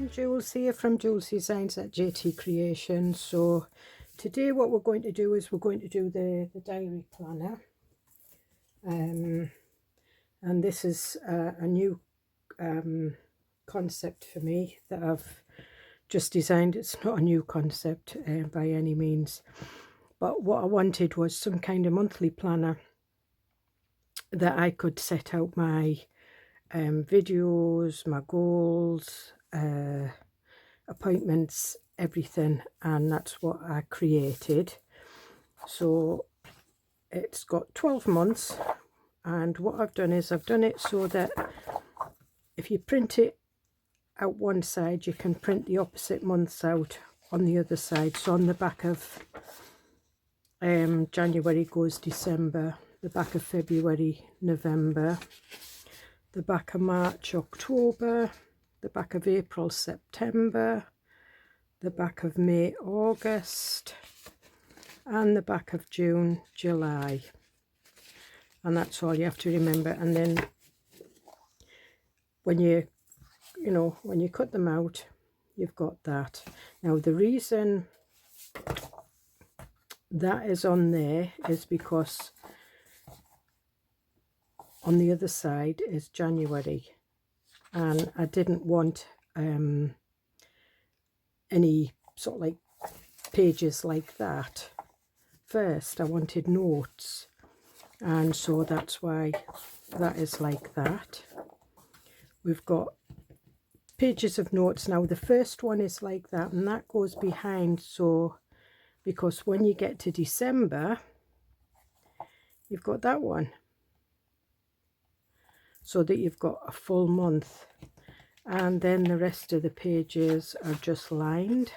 morning, Jules here from Joolsedesigns at JT Creations. So today what we're going to do is we're going to do the diary planner, and this is a new concept for me that I've just designed. It's not a new concept by any means, but what I wanted was some kind of monthly planner that I could set out my videos, my goals, appointments, everything, and that's what I created. So it's got 12 months, and what I've done is I've done it so that if you print it out one side, you can print the opposite months out on the other side. So on the back of January goes December, the back of February, November, the back of March, October, the back of April, September, the back of May, August, and the back of June, July. And that's all you have to remember. And then when you cut them out, you've got that. Now the reason that is on there is because on the other side is January, and I didn't want any sort of like pages like that. First I wanted notes, and so that's why that is like that. We've got pages of notes. Now the first one is like that, and that goes behind, so because when you get to December you've got that one, so that you've got a full month. And then the rest of the pages are just lined,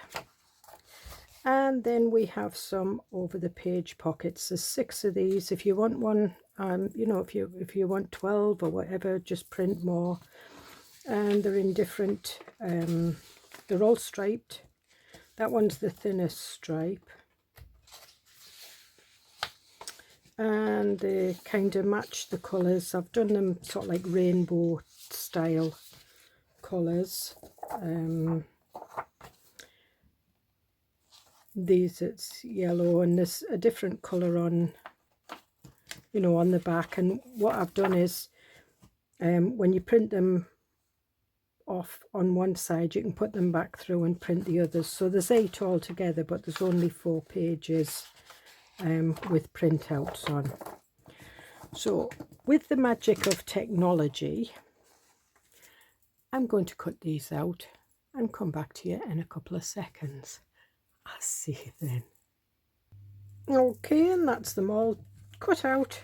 and then we have some over the page pockets. There's 6 of these. If you want one, if you want 12 or whatever, just print more. And they're in different they're all striped. That one's the thinnest stripe, and they kind of match the colours. I've done them sort of like rainbow style colours. These, it's yellow, and there's a different colour on on the back. And what I've done is when you print them off on one side, you can put them back through and print the others. So there's 8 altogether, but there's only 4 pages with printouts on. So with the magic of technology, I'm going to cut these out and come back to you in a couple of seconds. I'll see you then. Okay, and that's them all cut out.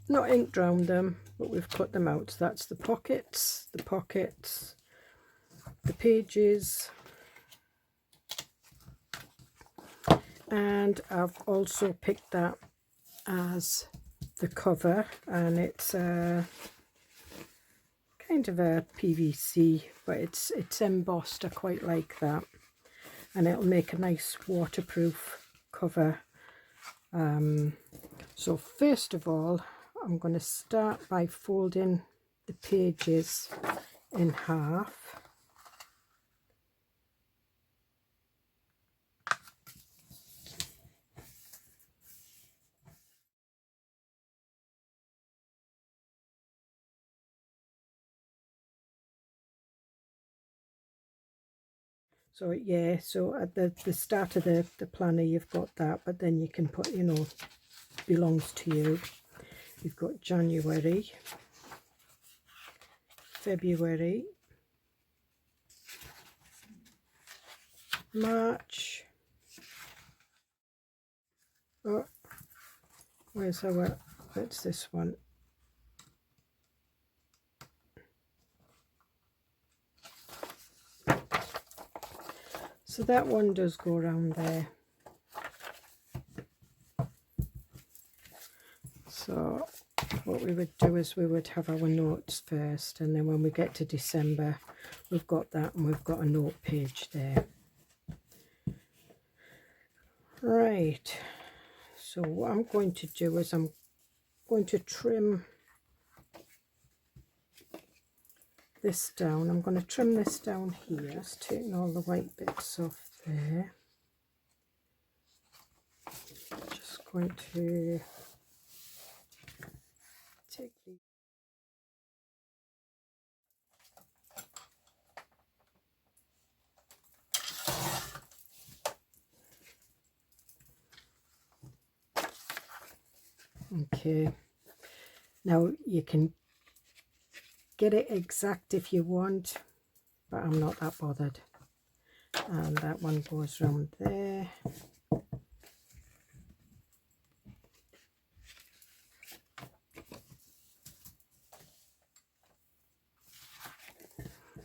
Not ink drowned them, but we've cut them out. So that's the pockets, the pages, and I've also picked that as the cover, and it's kind of a PVC, but it's embossed. I quite like that, and it'll make a nice waterproof cover. So first of all, I'm going to start by folding the pages in half. So yeah, so at the start of the planner you've got that, but then you can put, belongs to you. You've got January, February, March. Oh, where's our, that's this one. So that one does go around there. So what we would do is we would have our notes first, and then when we get to December, we've got that, and we've got a note page there. Right, so what I'm going to do is I'm going to trim this down. I'm going to trim this down here. It's taking all the white bits off there. Just going to take the okay, now you can get it exact if you want, but I'm not that bothered. And that one goes round there.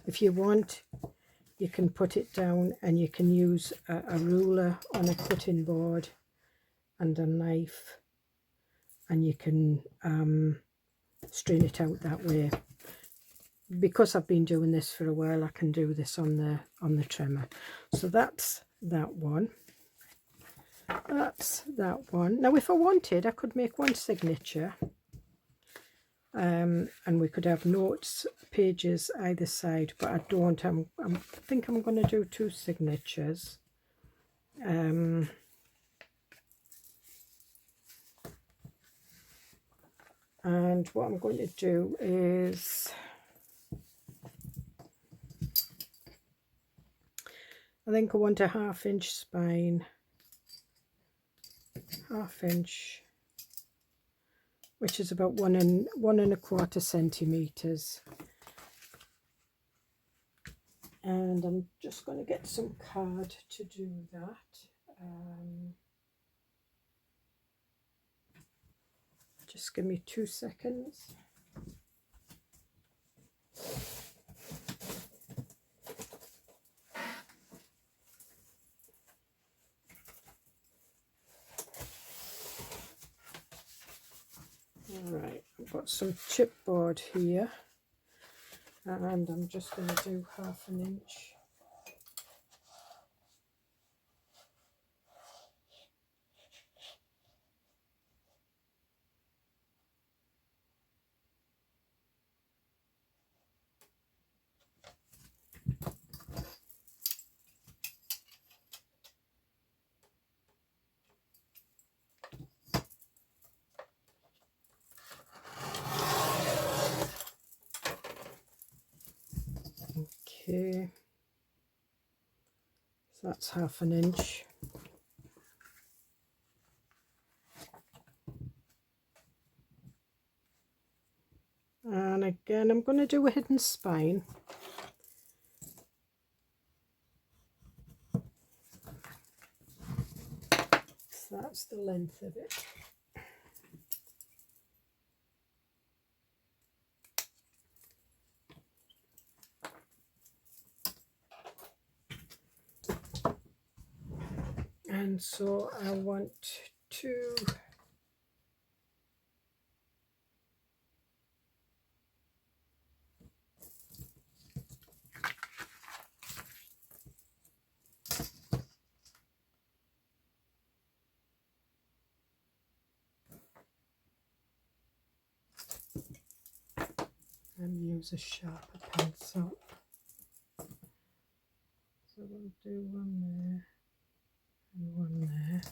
If you want, you can put it down and you can use a ruler on a cutting board and a knife, and you can strain it out that way. Because I've been doing this for a while, I can do this on the trimmer. So that's that one. That's that one. Now if I wanted, I could make one signature, and we could have notes pages either side, but I don't. I think I'm going to do two signatures. And what I'm going to do is, I think I want a 1/2 inch spine, 1/2 inch, which is about 1 1¼ centimeters. And I'm just going to get some card to do that. Just give me 2 seconds. Alright, I've got some chipboard here, and I'm just going to do 1/2 inch. Okay, so that's 1/2 inch. And again, I'm going to do a hidden spine. So that's the length of it. And so I want to use a sharper pencil. So we'll do one there and one there.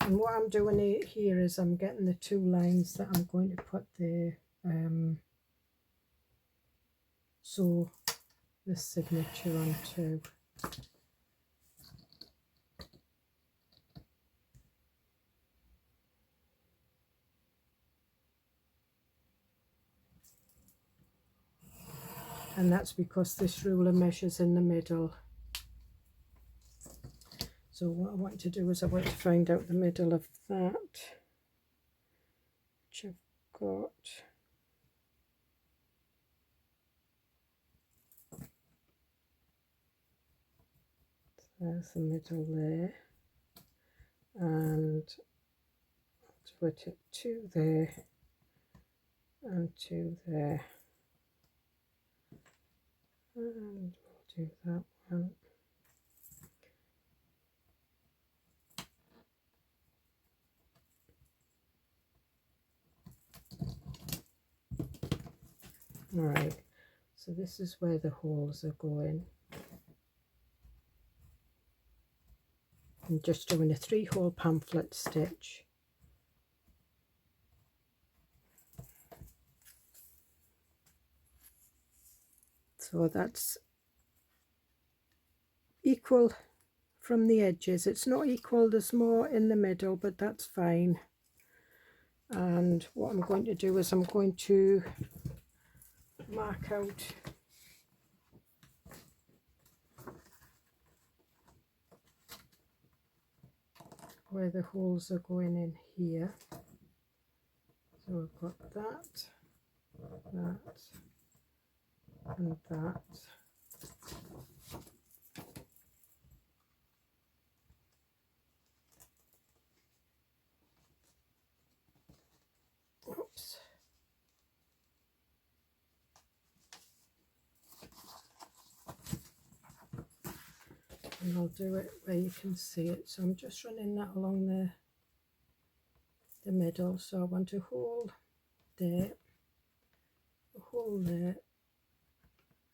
And what I'm doing here is I'm getting the 2 lines that I'm going to put the sew this signature onto. And that's because this ruler measures in the middle. So what I want to do is I want to find out the middle of that, which I've got. There's the middle there. and put it 2 there and 2 there, and we'll do that one. All right, so this is where the holes are going. I'm just doing a 3-hole pamphlet stitch. So that's equal from the edges. It's not equal, there's more in the middle, but that's fine. And what I'm going to do is I'm going to mark out where the holes are going in here. So I've got that, and that. Oops. And I'll do it where you can see it. So I'm just running that along the middle. So I want a hole there, a hole there,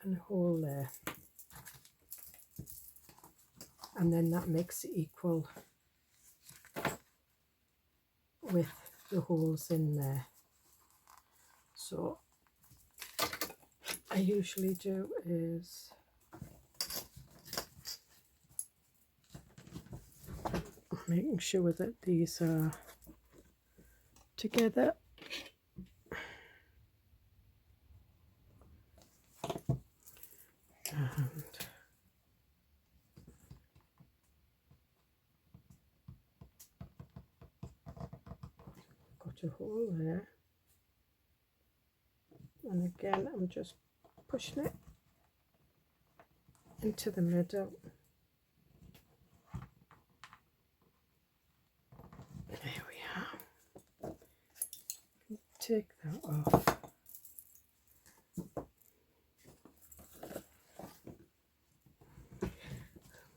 and a hole there. And then that makes it equal with the holes in there. So I usually do is making sure that these are together. And got a hole there. And again, I'm just pushing it into the middle. There we are. Take that off.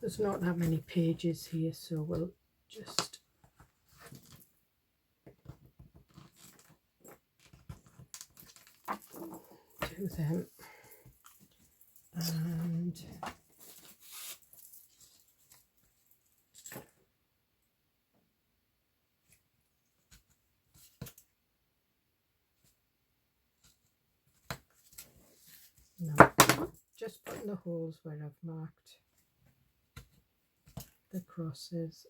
There's not that many pages here, so we'll just do them. And now just putting the holes where I've marked the crosses.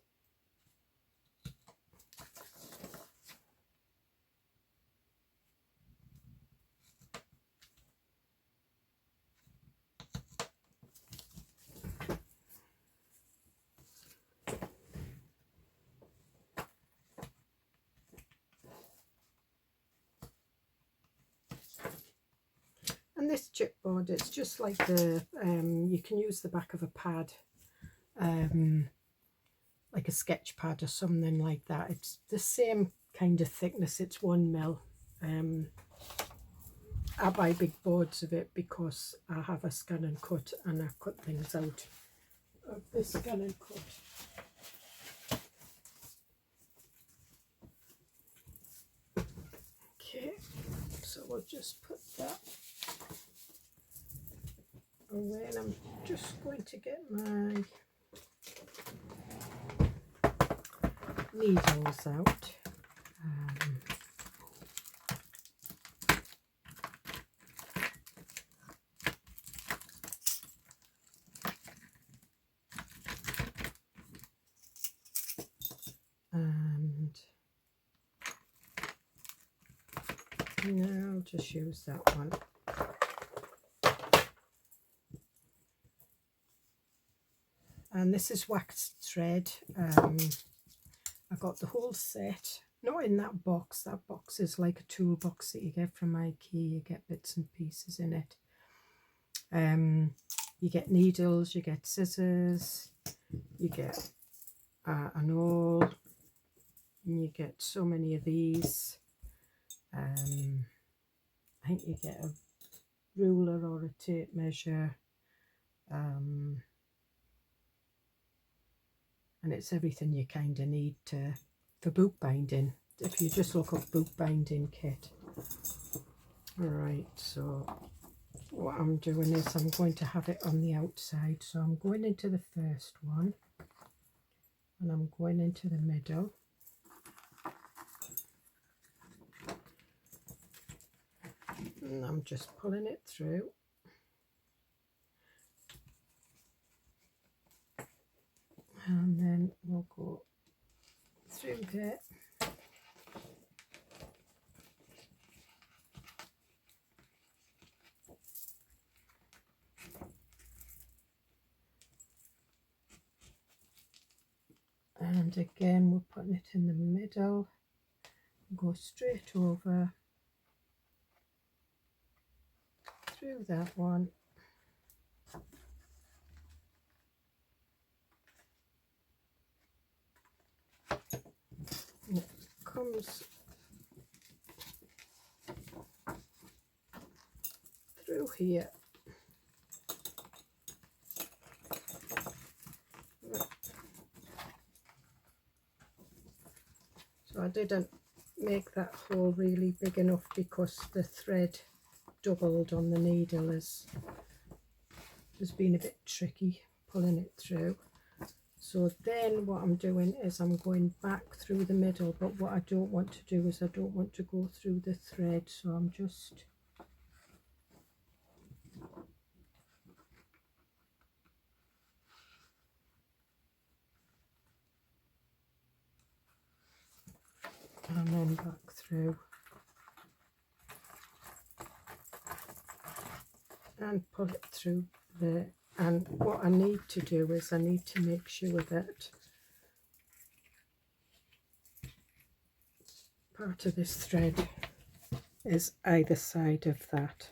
And this chipboard, it's just like the, you can use the back of a pad, like a sketch pad or something like that. It's the same kind of thickness, it's 1 mil. I buy big boards of it because I have a scan and cut, and I cut things out of the scan and cut. Okay, so we'll just put that away, and I'm just going to get my needles out. And now I'll just use that one. And this is waxed thread. I got the whole set, not in that box. That box is like a toolbox that you get from IKEA. You get bits and pieces in it. You get needles, you get scissors, you get an awl, and you get so many of these. I think you get a ruler or a tape measure, and it's everything you kind of need for bookbinding if you just look up bookbinding kit. Alright, so what I'm doing is I'm going to have it on the outside, so I'm going into the first one and I'm going into the middle. And I'm just pulling it through. And then we'll go through there. And again, we're putting it in the middle. Go straight over through that one. And it comes through here. So I didn't make that hole really big enough because the thread doubled on the needle. Has been a bit tricky pulling it through. So then what I'm doing is I'm going back through the middle, but what I don't want to do is I don't want to go through the thread, so I'm just and then back through and pull it through there. And what I need to do is I need to make sure that part of this thread is either side of that.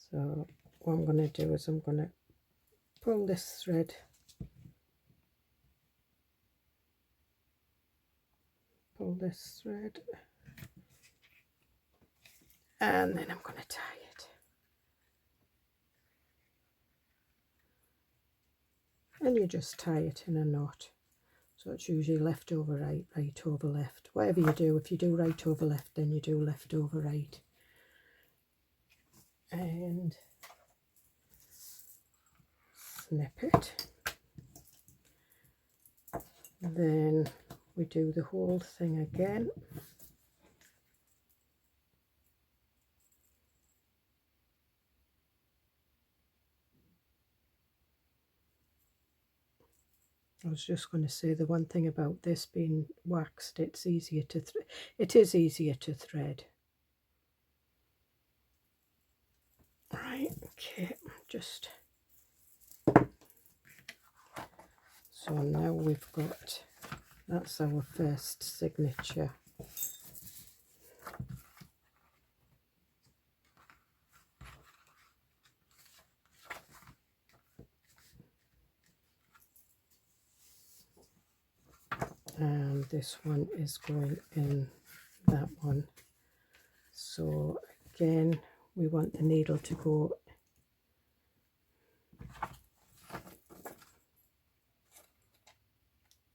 So what I'm going to do is I'm going to pull this thread and then I'm going to tie it. And you just tie it in a knot. So it's usually left over right, right over left. Whatever you do, if you do right over left, then you do left over right. And snip it. Then we do the whole thing again. I was just going to say the one thing about this being waxed, it is easier to thread. Right, okay, just so now we've got, that's our first signature. And this one is going in that one. So again, we want the needle to go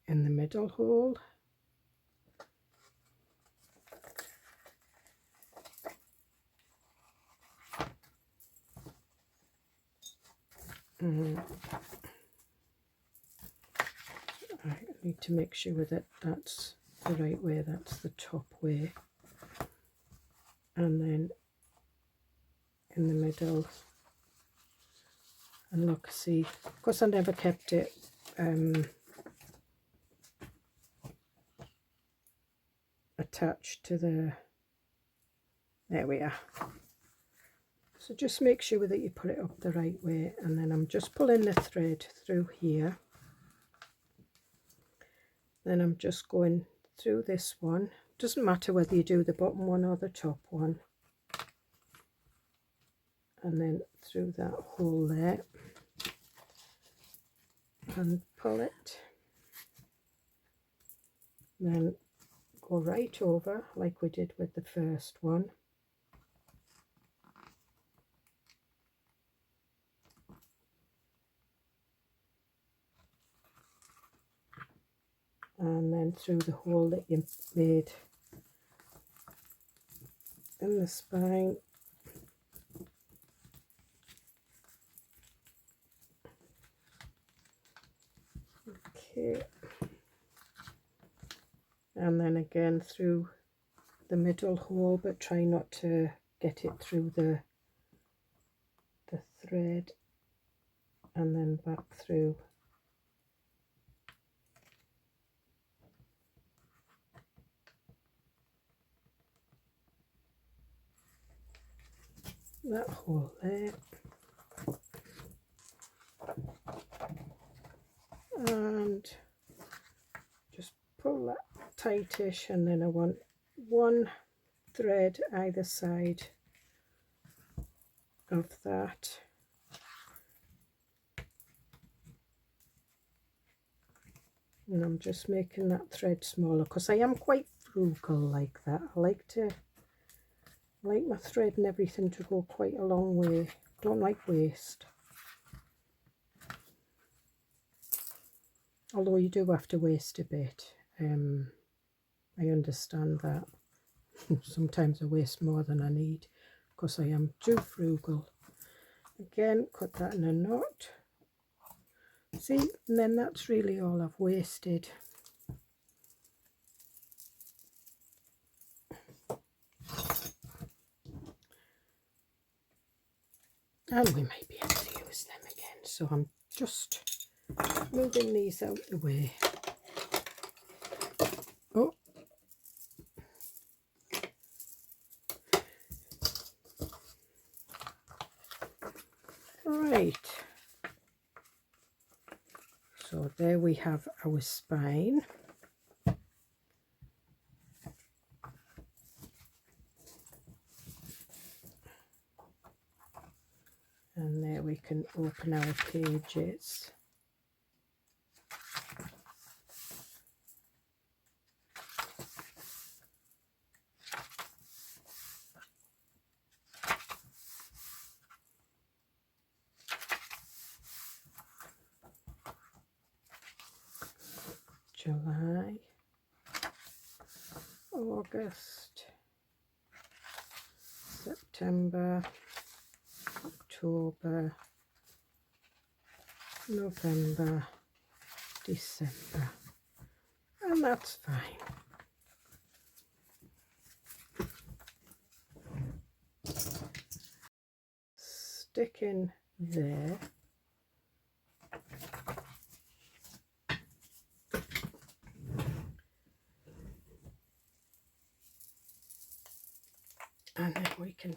in the middle hole. I need to make sure that that's the right way, that's the top way. And then in the middle. And look, see, because I never kept it attached to the, there we are. So just make sure that you put it up the right way, and then I'm just pulling the thread through here. Then I'm just going through this one. Doesn't matter whether you do the bottom one or the top one. And then through that hole there. and pull it, then go right over like we did with the first one. And then through the hole that you made in the spine. Okay. And then again through the middle hole, but try not to get it through the thread, and then back through. That hole there, and just pull that tightish, and then I want one thread either side of that. And I'm just making that thread smaller because I am quite frugal like that. I like my thread and everything to go quite a long way. Don't like waste. Although you do have to waste a bit. I understand that. Sometimes I waste more than I need because I am too frugal. Again, cut that in a knot. See, and then that's really all I've wasted. And we might be able to use them again. So I'm just moving these out the way. Oh. Right. So there we have our spine. And there we can open our pages. July, August, September, October, November, December, and that's fine. Stick in there. And then we can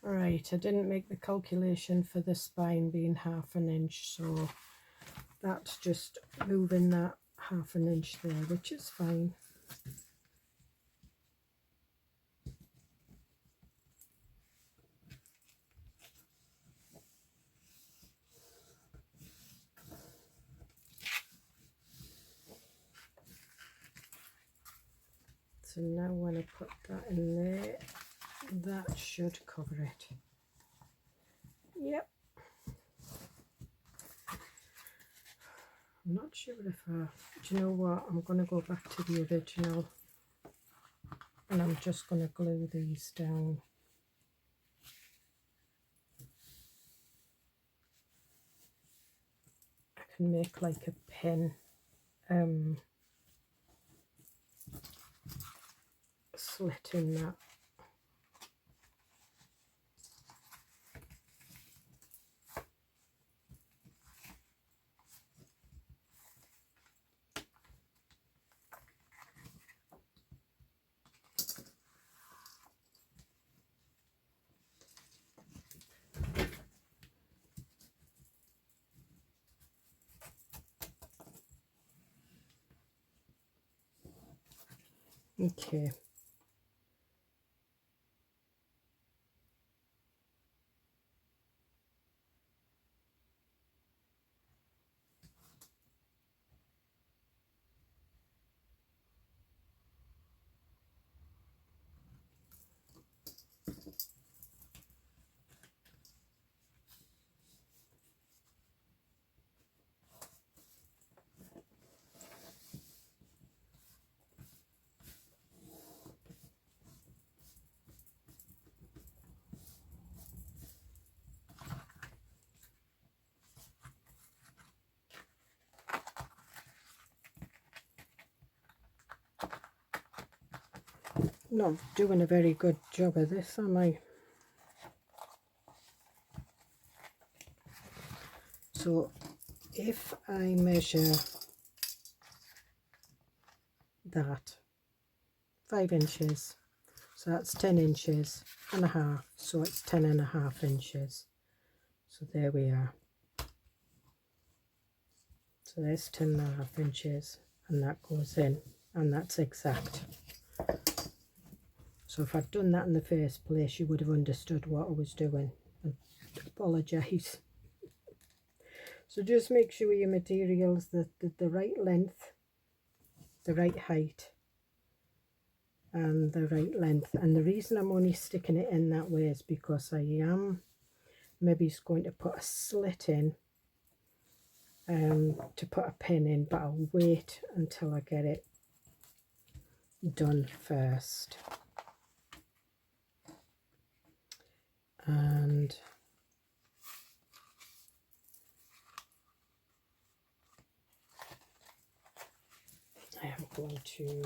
right, I didn't make the calculation for the spine being 1/2 inch, so that's just moving that 1/2 inch there, which is fine. So now when I put that in there, that should cover it. Yep. I'm not sure if do you know what, I'm going to go back to the original and I'm just going to glue these down. I can make like a pin slit in that. Okay. Not doing a very good job of this, am I? So if I measure that 5 inches, so that's 10 inches and a half, so it's 10.5 inches. So there we are. So there's 10.5 inches, and that goes in, and that's exact. So if I'd done that in the first place, you would have understood what I was doing. I apologise. So just make sure your materials the right length, the right height, and the right length. And the reason I'm only sticking it in that way is because I am maybe going to put a slit in to put a pin in, but I'll wait until I get it done first. And I am going to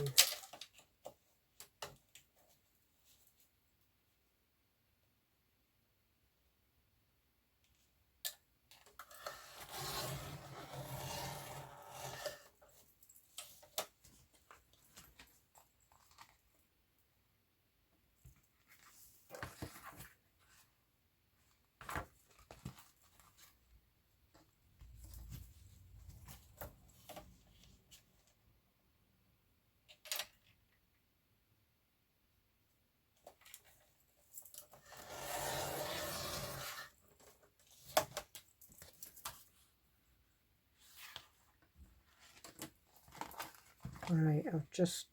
Right, I've just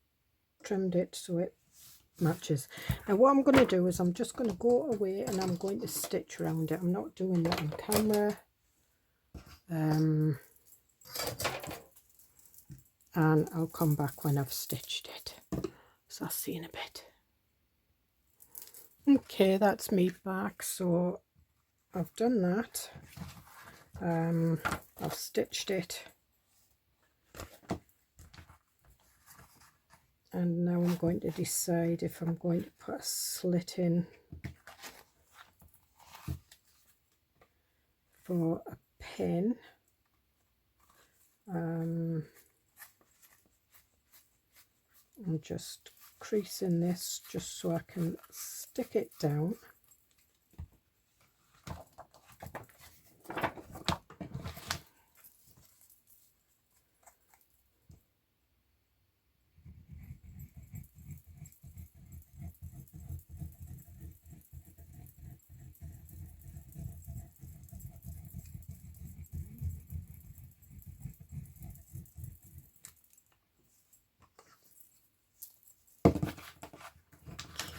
trimmed it so it matches. Now what I'm going to do is I'm just going to go away and I'm going to stitch around it. I'm not doing that on camera. And I'll come back when I've stitched it. So I'll see you in a bit. Okay, that's me back. So I've done that. I've stitched it. And now I'm going to decide if I'm going to put a slit in for a pin. I'm just creasing this just so I can stick it down.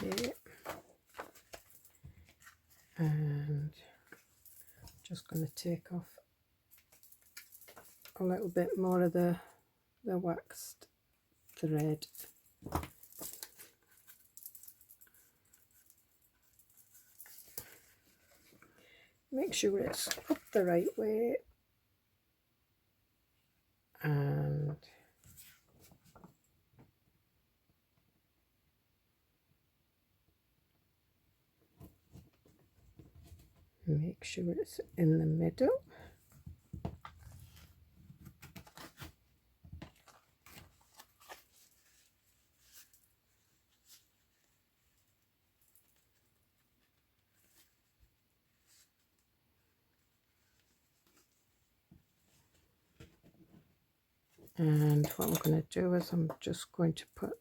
Okay, and just going to take off a little bit more of the waxed thread. Make sure it's up the right way, and make sure it's in the middle. And what I'm going to do is I'm just going to put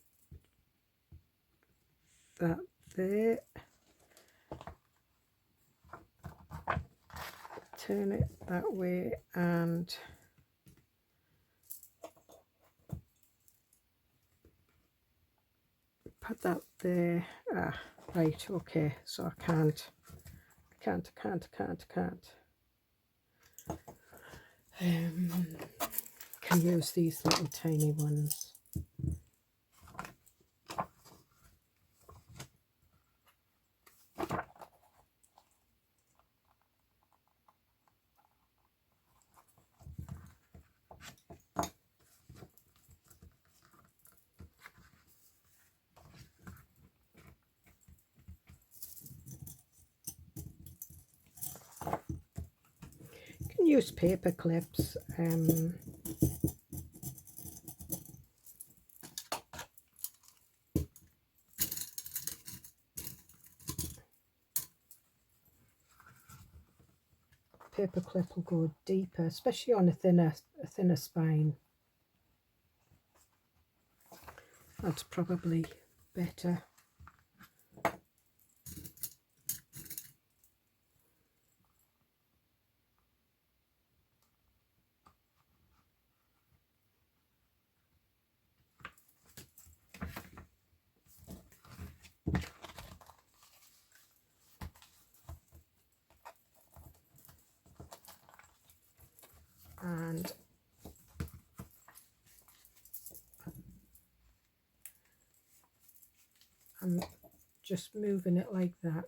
that there, turn it that way and put that there. Right, okay, so I can't can use these little tiny ones. Use paper clips. Paper clip will go deeper, especially on a thinner spine. That's probably better. And I'm just moving it like that.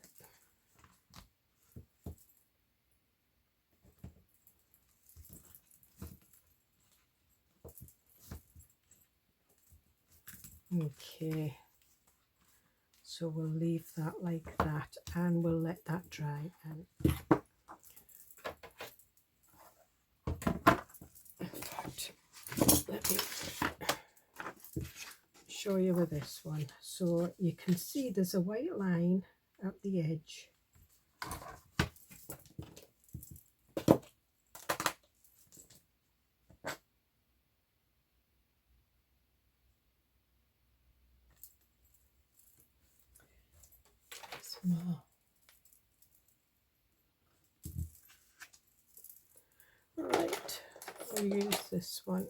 Okay, so we'll leave that like that and we'll let that dry. And in fact, let me show you with this one. So you can see there's a white line at the edge. More. Right, we'll use this one.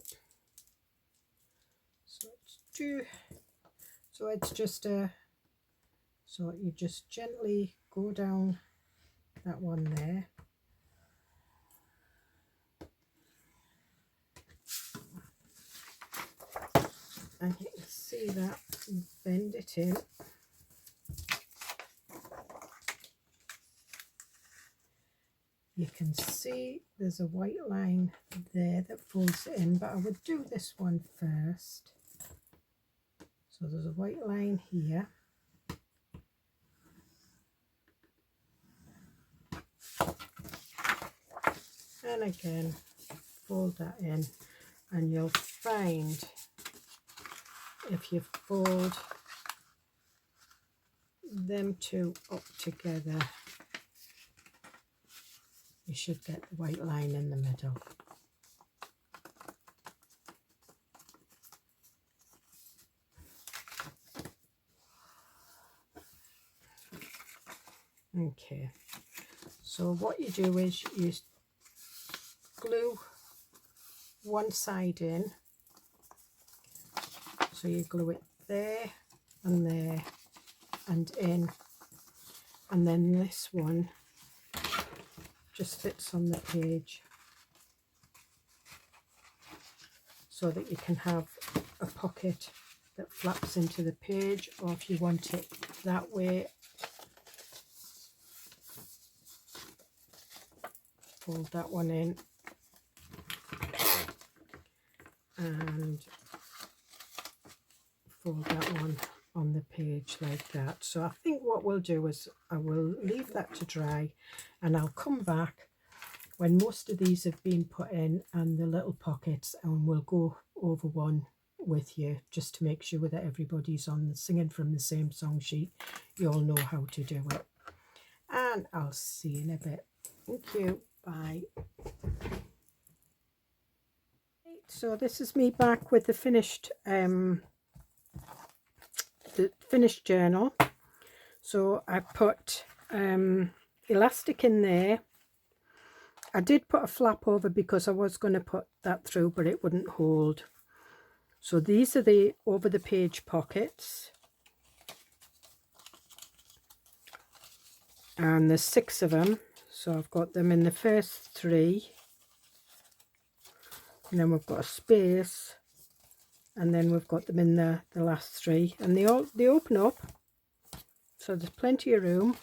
So it's just a, so you just gently go down that one there. And you can see that, bend it in. You can see there's a white line there that folds it in, but I would do this one first. So there's a white line here. And again, fold that in, and you'll find if you fold them two up together, you should get the white line in the middle. Okay, so what you do is you glue one side in. So you glue it there and in, and then this one just fits on the page so that you can have a pocket that flaps into the page, or if you want it that way, fold that one in and fold that one on the page like that. So I think what we'll do is I will leave that to dry, and I'll come back when most of these have been put in and the little pockets, and we'll go over one with you just to make sure that everybody's singing from the same song sheet. You all know how to do it, and I'll see you in a bit. Thank you. Bye. So this is me back with the finished journal. So I put elastic in there. I did put a flap over because I was going to put that through, but it wouldn't hold. So these are the over the page pockets. And there's 6 of them. So I've got them in the first 3. And then we've got a space. And then we've got them in the last 3. And they open up. So there's plenty of room.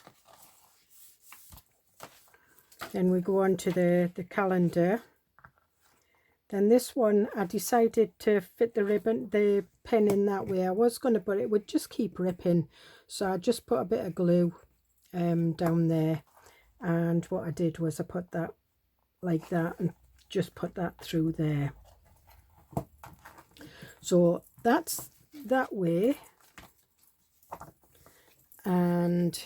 Then we go on to the calendar. Then this one, I decided to fit the pen in that way. I was going to, but it would just keep ripping. So I just put a bit of glue down there. And what I did was I put that like that and just put that through there. So that's that way. And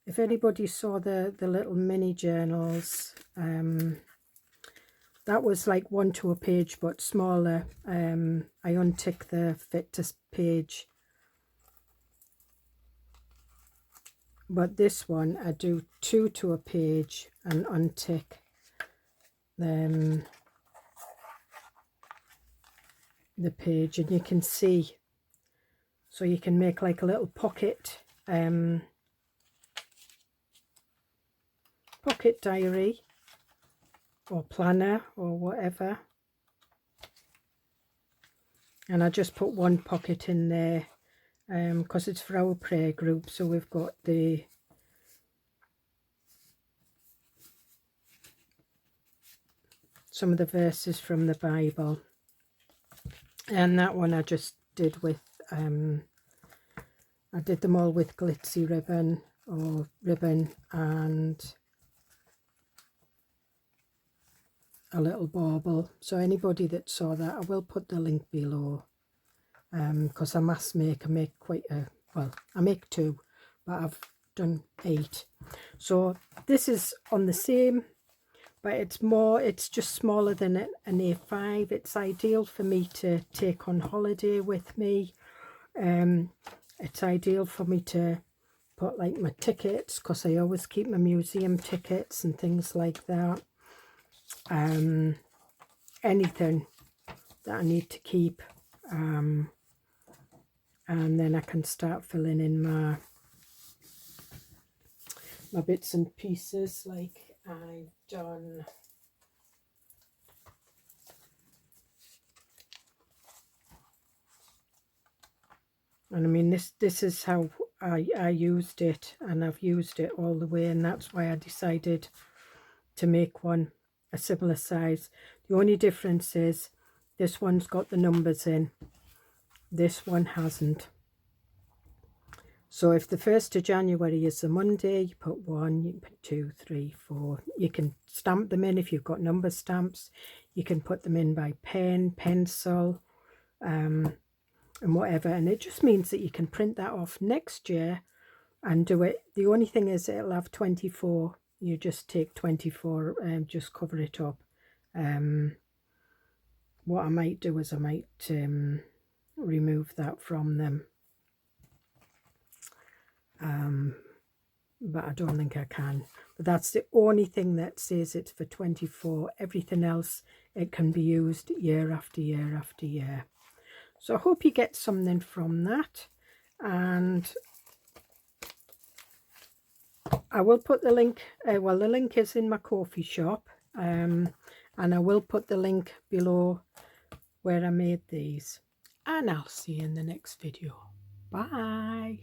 if anybody saw the little mini journals, that was like 1 to a page but smaller. I untick the fit to page, but this one I do 2 to a page and untick the page, and you can see, so you can make like a little pocket pocket diary or planner or whatever. And I just put 1 pocket in there because it's for our prayer group. So we've got some of the verses from the Bible, and that one I just did with I did them all with glitzy ribbon or ribbon and a little bauble. So anybody that saw that, I will put the link below, because I must make, I make quite a, well, I make 2, but I've done 8. So this is on the same, but it's just smaller than an A5. It's ideal for me to take on holiday with me. It's ideal for me to put like my tickets, because I always keep my museum tickets and things like that. Anything that I need to keep, and then I can start filling in my bits and pieces like I've done. And I mean, this is how I used it, and I've used it all the way, and that's why I decided to make one a similar size. The only difference is this one's got the numbers in, this one hasn't. So if the 1st of January is a Monday, you put 1, you can put 2, 3, 4. You can stamp them in if you've got number stamps. You can put them in by pen, pencil, and whatever. And it just means that you can print that off next year and do it. The only thing is it'll have 24. You just take 24 and just cover it up. What I might do is I might remove that from them. But I don't think I can. But that's the only thing that says it's for 24. Everything else, it can be used year after year after year. So I hope you get something from that. And I will put the link, well, the link is in my coffee shop. And I will put the link below where I made these. And I'll see you in the next video. Bye.